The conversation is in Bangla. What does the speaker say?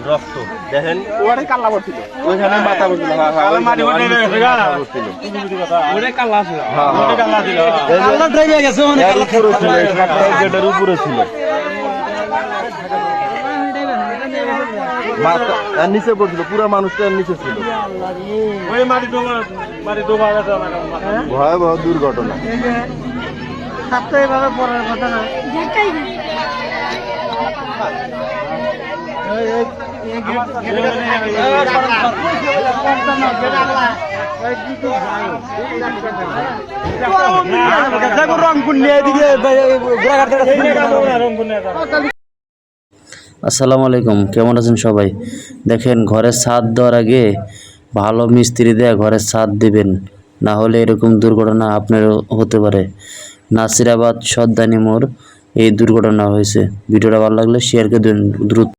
রক্ত দেখেন ওরে কাল্লা পড়ছিল ওইখানে মাথা পড়ছিল মাটি ওরে কাল্লা ছিল ওরে কাল্লা ছিল কাল্লা ড্রাইভে গেছে মানে কাল্লা পুরো ছিল গেটের উপরে ছিল মাথা আর নিচে পড়ছিল পুরো মানুষটা নিচে ছিল ওই মাটি ডোবা গেছে ভয়াবহ দুর্ঘটনা সাথে এভাবে পড়ার কথা না আসসালামু আলাইকুম, কেমন আছেন সবাই? দেখেন, ঘরের ছাদ দেওয়ার আগে ভালো মিস্ত্রি দিয়ে ঘরের ছাদ দিবেন, না হলে এরকম দুর্ঘটনা আপনার হতে পারে। নাসিরাবাদ সর্দানি মোড় এই দুর্ঘটনা হয়েছে। ভিডিওটা ভালো লাগলে শেয়ার করে দিন দ্রুত।